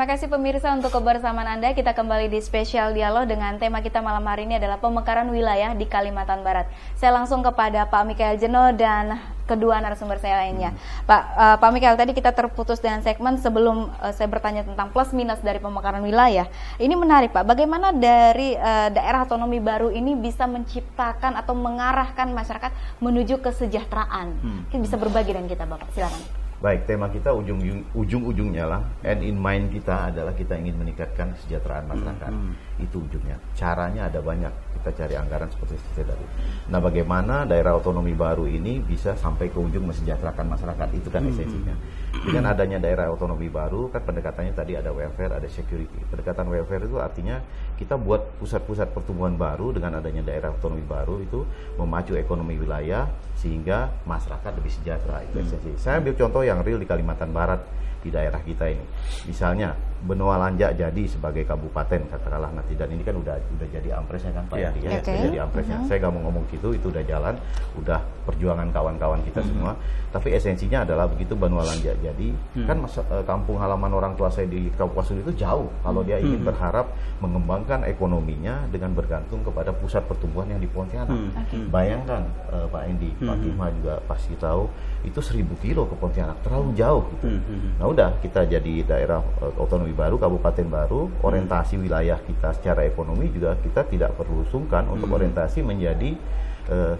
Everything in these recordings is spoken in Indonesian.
Terima kasih pemirsa untuk kebersamaan Anda. Kita kembali di spesial dialog dengan tema kita malam hari ini adalah pemekaran wilayah di Kalimantan Barat. Saya langsung kepada Pak Mikael Jeno dan kedua narasumber saya lainnya. Pak Mikael, tadi kita terputus dengan segmen sebelum saya bertanya tentang plus minus dari pemekaran wilayah. Ini menarik Pak, bagaimana dari daerah otonomi baru ini bisa menciptakan atau mengarahkan masyarakat menuju kesejahteraan? Kita bisa berbagi dengan kita Bapak, silakan. Baik, tema kita ujung-ujungnya lah, end in mind kita adalah kita ingin meningkatkan kesejahteraan masyarakat. Itu ujungnya. Caranya ada banyak, kita cari anggaran seperti saya tadi. Nah, bagaimana daerah otonomi baru ini bisa sampai ke ujung mesejahterakan masyarakat, itu kan esensinya. Dengan adanya daerah otonomi baru, kan pendekatannya tadi ada welfare, ada security. Pendekatan welfare itu artinya kita buat pusat-pusat pertumbuhan baru dengan adanya daerah otonomi baru itu memacu ekonomi wilayah sehingga masyarakat lebih sejahtera, itu esensi. Saya ambil contoh yang real di Kalimantan Barat, di daerah kita ini. Misalnya Benua Lanjak jadi sebagai kabupaten katakanlah nanti, dan ini kan udah jadi ampresnya kan Pak Edi ya, udah jadi ampresnya. Saya nggak mau ngomong gitu, itu udah jalan, udah perjuangan kawan-kawan kita semua. Tapi esensinya adalah begitu Benua Lanjak jadi, kan kampung halaman orang tua saya di Kapuasulu itu jauh. Kalau dia ingin berharap mengembangkan ekonominya dengan bergantung kepada pusat pertumbuhan yang di Pontianak. Bayangkan Pak Endi, Pak Kima juga pasti tahu itu 1000 kilo ke Pontianak, terlalu jauh gitu. Nah udah kita jadi daerah otonomi baru, kabupaten baru, orientasi wilayah kita secara ekonomi juga kita tidak perlu sungkan untuk orientasi menjadi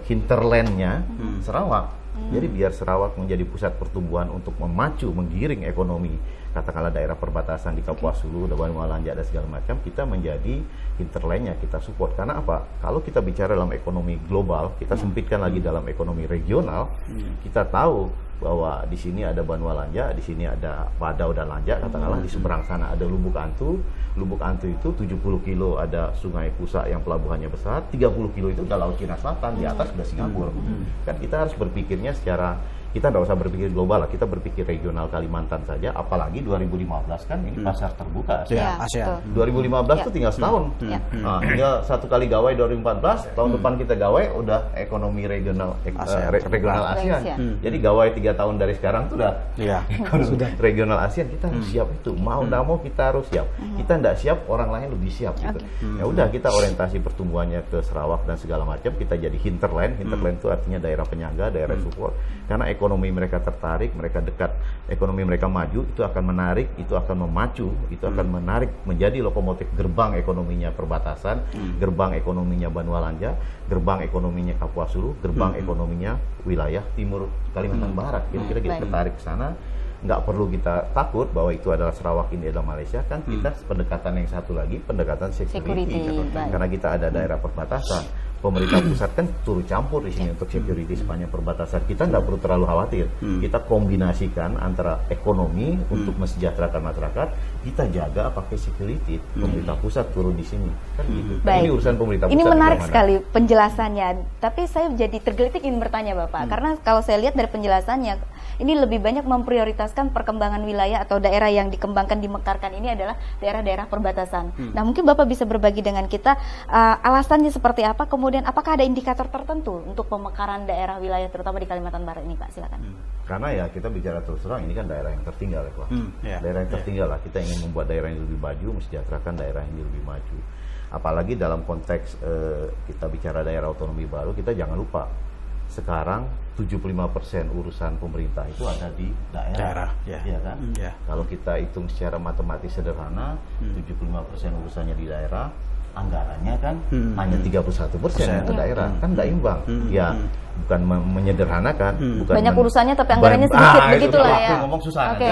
hinterlandnya Sarawak. Jadi biar Sarawak menjadi pusat pertumbuhan untuk memacu, menggiring ekonomi, katakanlah daerah perbatasan di Kapuasulu, Benua Lanjak dan segala macam, kita menjadi hinterlandnya, kita support. Karena apa? Kalau kita bicara dalam ekonomi global, kita sempitkan lagi dalam ekonomi regional, kita tahu bahwa di sini ada Benua Lanjak, di sini ada Padau dan Lanjak, katakanlah di seberang sana ada Lubuk Antu. Lubuk Antu itu 70 kilo ada Sungai Pusak yang pelabuhannya besar, 30 kilo itu udah Laut Cina Selatan, di atas sudah Singapura. Kan kita harus berpikirnya secara, kita nggak usah berpikir global lah, kita berpikir regional Kalimantan saja, apalagi 2015 kan ini pasar terbuka ASEAN. 2015 itu tinggal setahun. Nah, tinggal satu kali gawai 2014, tahun depan kita gawai udah ekonomi regional regional ASEAN. Jadi gawai 3 tahun dari sekarang itu udah sudah regional ASEAN, kita harus siap itu. Mau nggak mau kita harus siap. Kita nggak siap, orang lain lebih siap gitu. Ya udah kita orientasi pertumbuhannya ke Sarawak dan segala macam, kita jadi hinterland. Hinterland itu artinya daerah penyangga, daerah support. Karena ekonomi mereka tertarik, mereka dekat, ekonomi mereka maju, itu akan menarik, itu akan memacu, itu akan menarik menjadi lokomotif gerbang ekonominya perbatasan, gerbang ekonominya Benua Lanjak, gerbang ekonominya Kapuasulu, gerbang ekonominya wilayah timur Kalimantan Barat. Kira-kira kita tertarik ke sana, nggak perlu kita takut bahwa itu adalah Sarawak, ini adalah Malaysia. Kan kita pendekatan yang satu lagi, pendekatan security. Karena kita ada daerah perbatasan. Pemerintah pusat kan turut campur di sini untuk security sepanjang perbatasan. Kita nggak perlu terlalu khawatir. Kita kombinasikan antara ekonomi untuk mesejahterakan masyarakat, kita jaga pakai security. Pemerintah pusat turun di sini. Kan gitu. Ini urusan pemerintah pusat. Ini menarik sekali penjelasannya. Tapi saya jadi tergelitik ingin bertanya Bapak, karena kalau saya lihat dari penjelasannya, ini lebih banyak memprioritaskan perkembangan wilayah atau daerah yang dikembangkan, dimekarkan ini adalah daerah-daerah perbatasan. Nah, mungkin Bapak bisa berbagi dengan kita alasannya seperti apa, kemudian apakah ada indikator tertentu untuk pemekaran daerah wilayah terutama di Kalimantan Barat ini Pak, silakan. Karena ya kita bicara terus terang, ini kan daerah yang tertinggal ya Pak. Daerah yang tertinggal lah, kita ingin membuat daerah yang lebih maju, mesejahterakan daerah yang lebih maju. Apalagi dalam konteks kita bicara daerah otonomi baru, kita jangan lupa sekarang 75% urusan pemerintah itu ada di daerah. Ya kan? Kalau kita hitung secara matematis sederhana, 75% urusannya di daerah, anggarannya kan hanya 31% ke daerah, kan nggak imbang. Ya bukan menyederhanakan, bukan banyak urusannya tapi anggarannya sedikit, begitulah ya. Ngomong susah. Oke.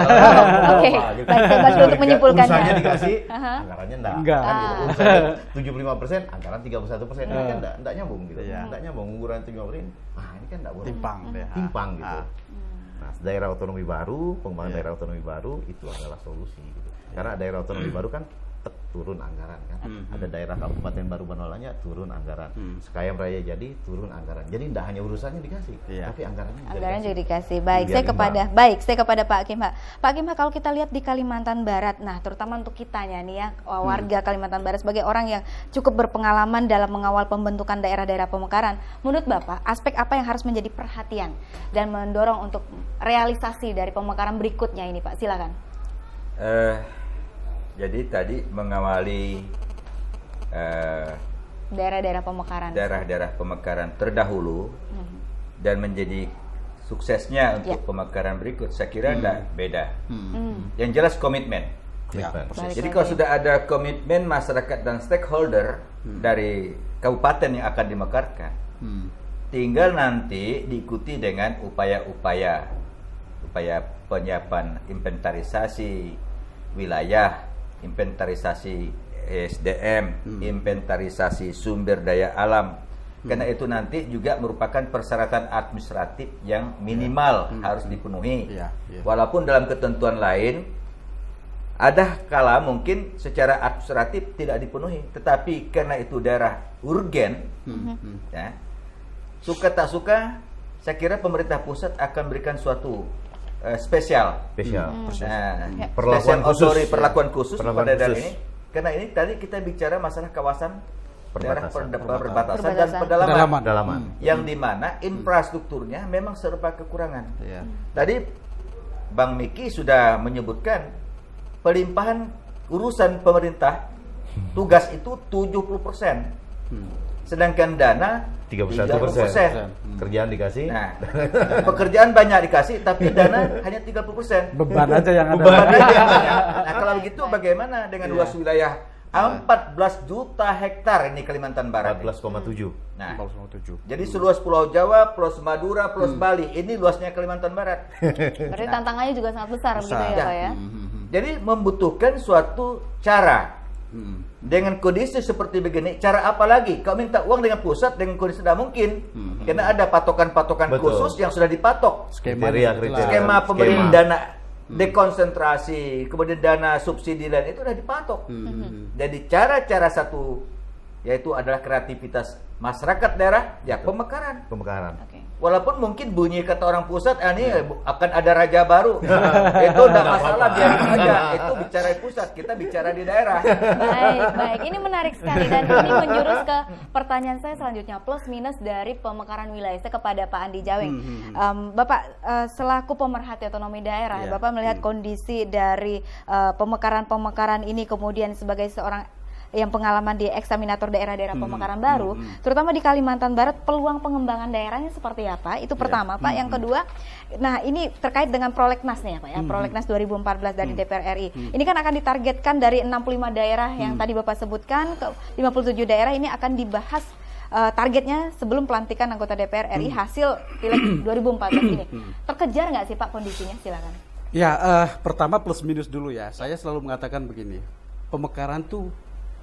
Baik, saya coba untuk menyimpulkannya. Urusannya dikasih, anggarannya enggak. Kan gitu. Urusannya 75%, anggaran 31%, ini kan enggak nyambung gitu. Enggak nyambung, anggaran 75%. Ini kan enggak boleh. Timpang gitu. Nah, daerah otonomi baru, pengembangan daerah otonomi baru itu adalah solusi gitu. Karena daerah otonomi baru kan turun anggaran kan. Ada daerah kabupaten baru Benua Lanjak turun anggaran. Sekayam Raya jadi turun anggaran. Jadi tidak hanya urusannya dikasih, tapi anggarannya juga dikasih. Baik, saya kepada Pak Kimha. Pak Kimha, kalau kita lihat di Kalimantan Barat, nah terutama untuk kitanya nih ya, warga Kalimantan Barat sebagai orang yang cukup berpengalaman dalam mengawal pembentukan daerah-daerah pemekaran, menurut Bapak, aspek apa yang harus menjadi perhatian dan mendorong untuk realisasi dari pemekaran berikutnya ini Pak? Silakan. Jadi tadi mengawali daerah-daerah pemekaran. daerah-daerah pemekaran terdahulu dan menjadi suksesnya untuk pemekaran berikut, saya kira tidak beda. Yang jelas komitmen. Ya, Balik Jadi lagi. kalau sudah ada komitmen masyarakat dan stakeholder dari kabupaten yang akan dimekarkan, tinggal nanti diikuti dengan upaya penyiapan inventarisasi wilayah, inventarisasi SDM, inventarisasi sumber daya alam. Karena itu nanti juga merupakan persyaratan administratif yang minimal harus dipenuhi. Iya, iya. Walaupun dalam ketentuan lain ada kala mungkin secara administratif tidak dipenuhi, tetapi karena itu daerah urgen, ya, suka tak suka, saya kira pemerintah pusat akan berikan suatu spesial, Perlakuan perlakuan khusus. khusus, perlakuan khusus Perlakuan pada daerah khusus. ini. Karena ini tadi kita bicara masalah kawasan daerah Perbatasan. perbatasan dan pedalaman, Pedalaman. Dalaman. yang dimana infrastrukturnya memang serba kekurangan. Ya. Tadi Bang Miki sudah menyebutkan pelimpahan urusan pemerintah tugas itu 70%, sedangkan dana 31%. Kerjaan dikasih. Nah, pekerjaan banyak dikasih, tapi dana hanya 30%. Beban aja yang ada. Beban aja yang banyak. Nah, kalau begitu bagaimana dengan luas wilayah 14 juta hektar ini Kalimantan Barat? 14,7. Nah, 47. jadi seluas Pulau Jawa, plus Madura, plus Bali, ini luasnya Kalimantan Barat. Berarti tantangannya juga sangat besar, begitu ya Ya. Pak ya? Jadi membutuhkan suatu cara. Dengan kondisi seperti begini, cara apa lagi? Kau minta uang dengan pusat dengan kondisi tidak mungkin. Karena ada patokan-patokan Betul. khusus yang sudah dipatok. Kriteria. Skema pemberian dana dekonsentrasi, kemudian dana subsidi lain itu sudah dipatok. Jadi cara-cara satu yaitu adalah kreativitas masyarakat daerah, ya pemekaran. Pemekaran. Oke. Walaupun mungkin bunyi kata orang pusat, ini akan ada raja baru. Itu tidak masalah, biarin aja. Itu bicara di pusat, kita bicara di daerah. Baik. Ini menarik sekali dan ini menjurus ke pertanyaan saya selanjutnya, plus minus dari pemekaran wilayah. Saya kepada Pak Andi Jaweng. Bapak selaku pemerhati otonomi daerah, Bapak melihat kondisi dari pemekaran-pemekaran ini, kemudian sebagai seorang yang pengalaman di eksaminator daerah-daerah pemekaran baru, terutama di Kalimantan Barat, peluang pengembangan daerahnya seperti apa? Itu pertama, Pak. Yang kedua, nah ini terkait dengan prolegnas nih ya, Pak ya, prolegnas 2014 dari DPR RI. Ini kan akan ditargetkan dari 65 daerah yang tadi Bapak sebutkan, ke 57 daerah ini akan dibahas targetnya sebelum pelantikan anggota DPR RI hasil Pileg 2014 ini. Terkejar nggak sih Pak kondisinya? Silakan. Ya, pertama plus minus dulu ya. Saya selalu mengatakan begini, pemekaran tuh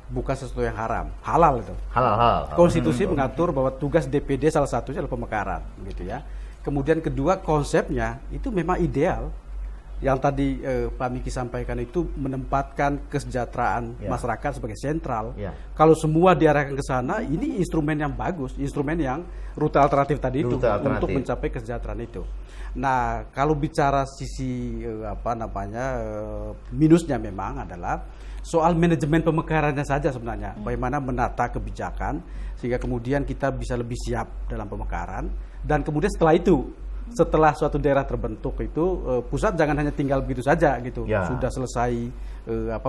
bukan sesuatu yang haram, halal itu. Halal. Konstitusi mengatur bahwa tugas DPD salah satunya adalah pemekaran, gitu ya. Kemudian kedua, konsepnya itu memang ideal. Yang tadi Pak Miki sampaikan itu menempatkan kesejahteraan masyarakat sebagai sentral. Kalau semua diarahkan ke sana, ini instrumen yang bagus, instrumen yang rute alternatif tadi itu untuk mencapai kesejahteraan itu. Nah, kalau bicara sisi minusnya memang adalah soal manajemen pemekarannya saja sebenarnya. Bagaimana menata kebijakan sehingga kemudian kita bisa lebih siap dalam pemekaran, dan kemudian setelah suatu daerah terbentuk itu pusat jangan hanya tinggal begitu saja gitu. Sudah selesai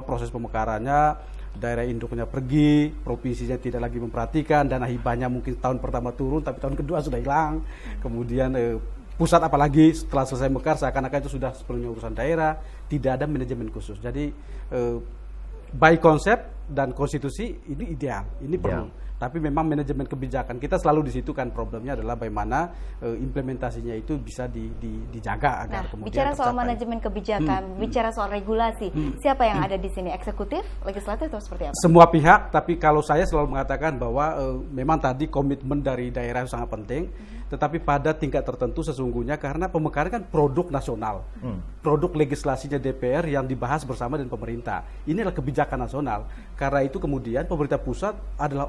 proses pemekarannya, daerah induknya pergi, provinsinya tidak lagi memperhatikan, dana hibahnya mungkin tahun pertama turun tapi tahun kedua sudah hilang. Kemudian pusat apalagi setelah selesai mekar seakan-akan itu sudah sepenuhnya urusan daerah, tidak ada manajemen khusus. Jadi by konsep dan konstitusi ini ideal, ini perlu. Tapi memang manajemen kebijakan kita selalu di situ kan, problemnya adalah bagaimana implementasinya itu bisa dijaga agar kemudian bicara soal tercapai. manajemen kebijakan, bicara soal regulasi, siapa yang ada di sini? Eksekutif, legislatif atau seperti apa? Semua pihak, tapi kalau saya selalu mengatakan bahwa memang tadi komitmen dari daerah sangat penting, tetapi pada tingkat tertentu sesungguhnya karena pemekaran kan produk nasional, produk legislasinya DPR yang dibahas bersama dengan pemerintah. Ini adalah kebijakan nasional. Karena itu kemudian pemerintah pusat adalah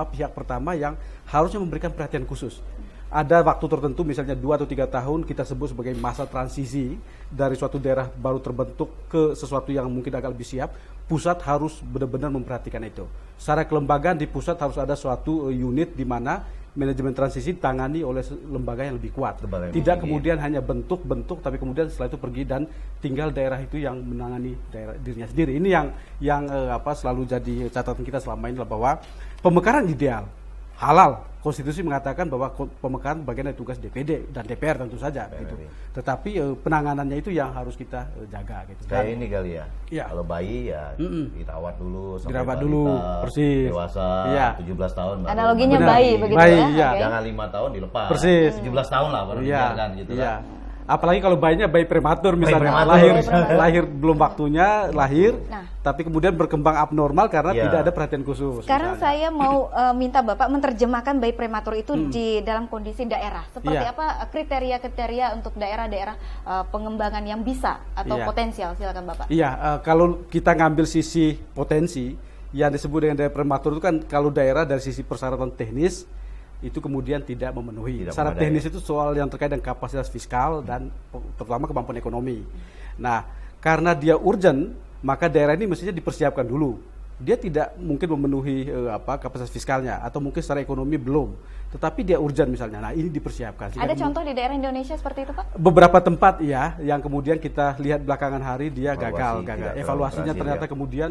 pihak pertama yang harusnya memberikan perhatian khusus. Ada waktu tertentu misalnya 2 atau 3 tahun kita sebut sebagai masa transisi dari suatu daerah baru terbentuk ke sesuatu yang mungkin agak lebih siap. Pusat harus benar-benar memperhatikan itu. Secara kelembagaan di pusat harus ada suatu unit di mana manajemen transisi tangani oleh lembaga yang lebih kuat. Lembaga yang Tidak tinggi. kemudian hanya bentuk-bentuk, tapi kemudian setelah itu pergi dan tinggal daerah itu yang menangani daerah dirinya sendiri. Ini yang selalu jadi catatan kita selama ini, bahwa pemekaran ideal, halal. Konstitusi mengatakan bahwa pemekaran bagian dari tugas DPD dan DPR tentu saja. Gitu. Tetapi penanganannya itu yang harus kita jaga. Gitu. Kayak ini kali ya. Iya. Kalau bayi ya dirawat dulu sampai Dirawat balita, dulu, persis. dewasa, Iya. 17 tahun baru. Analoginya Benar. bayi begitu Bayi, ya. iya. Oke. Jangan 5 tahun dilepas. Persis. 17 tahun lah baru dibiarkan gitu iya. kan. Apalagi kalau bayinya bayi prematur misalnya, prematur. lahir belum waktunya lahir, Nah. tapi kemudian berkembang abnormal karena Iya. tidak ada perhatian khusus. Sekarang misalnya. saya mau minta Bapak menerjemahkan bayi prematur itu di dalam kondisi daerah. Seperti Iya. apa kriteria-kriteria untuk daerah-daerah pengembangan yang bisa atau Iya. potensial? Silakan Bapak. Iya, kalau kita ngambil sisi potensi yang disebut dengan daerah prematur itu kan kalau daerah dari sisi persyaratan teknis itu kemudian tidak memenuhi. Tidak Syarat memadai. teknis itu soal yang terkait dengan kapasitas fiskal dan terutama kemampuan ekonomi. Nah, karena dia urgent, maka daerah ini mestinya dipersiapkan dulu. Dia tidak mungkin memenuhi kapasitas fiskalnya atau mungkin secara ekonomi belum. Tetapi dia urgent misalnya. Nah, ini dipersiapkan. Ada contoh di daerah Indonesia seperti itu, Pak? Beberapa tempat ya yang kemudian kita lihat belakangan hari dia Evaluasi, gagal. tidak Evaluasinya terberhasil, ternyata ya. kemudian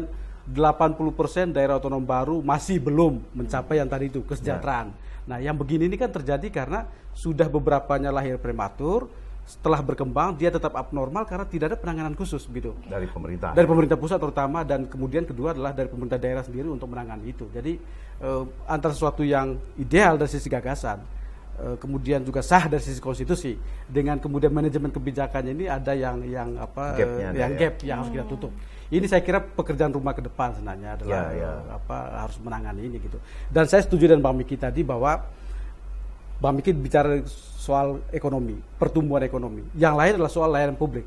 80% daerah otonom baru masih belum mencapai yang tadi itu kesejahteraan. Nah, yang begini ini kan terjadi karena sudah beberapanya lahir prematur, setelah berkembang dia tetap abnormal karena tidak ada penanganan khusus gitu. Dari pemerintah. Dari pemerintah pusat terutama, dan kemudian kedua adalah dari pemerintah daerah sendiri untuk menangani itu. Jadi antara sesuatu yang ideal dari sisi gagasan, kemudian juga sah dari sisi konstitusi, dengan kemudian manajemen kebijakannya ini ada yang Gapnya ada, gap yang harus kita tutup. Ini saya kira pekerjaan rumah ke depan sebenarnya adalah harus menangani ini gitu. Dan saya setuju dengan Bang Miki tadi bahwa Bang Miki bicara soal ekonomi, pertumbuhan ekonomi. Yang lain adalah soal layanan publik.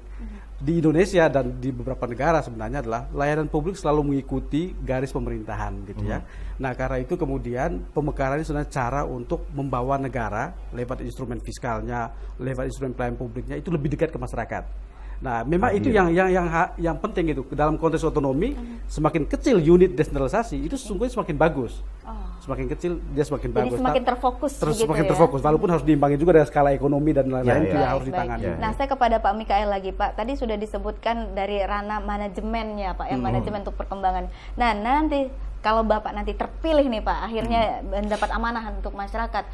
Di Indonesia dan di beberapa negara sebenarnya adalah layanan publik selalu mengikuti garis pemerintahan gitu ya. Nah, karena itu kemudian pemekaran ini sebenarnya cara untuk membawa negara lewat instrumen fiskalnya, lewat instrumen pelayanan publiknya itu lebih dekat ke masyarakat. Nah, memang itu yang penting itu. Dalam konteks otonomi, semakin kecil unit desentralisasi itu sesungguhnya semakin bagus. Semakin kecil dia semakin bagus. Jadi semakin terfokus begitu semakin ya? terfokus, walaupun harus diimbangi juga dari skala ekonomi dan lain-lain itu Baik, yang harus baik. ditangani. Nah, saya kepada Pak Mikael lagi, Pak. Tadi sudah disebutkan dari ranah manajemennya, Pak, manajemen untuk perkembangan. Nah, nanti kalau Bapak nanti terpilih nih, Pak, akhirnya mendapat amanah untuk masyarakat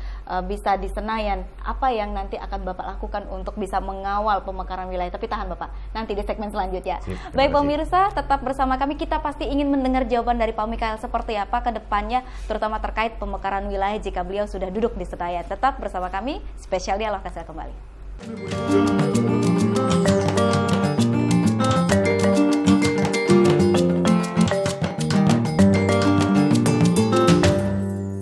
bisa di Senayan, apa yang nanti akan Bapak lakukan untuk bisa mengawal pemekaran wilayah? Tapi tahan Bapak, nanti di segmen selanjutnya. Sip, Baik terima kasih. pemirsa, tetap bersama kami. Kita pasti ingin mendengar jawaban dari Pak Mikael seperti apa ke depannya, terutama terkait pemekaran wilayah jika beliau sudah duduk di Senayan. Tetap bersama kami, spesial dialog, saya kembali.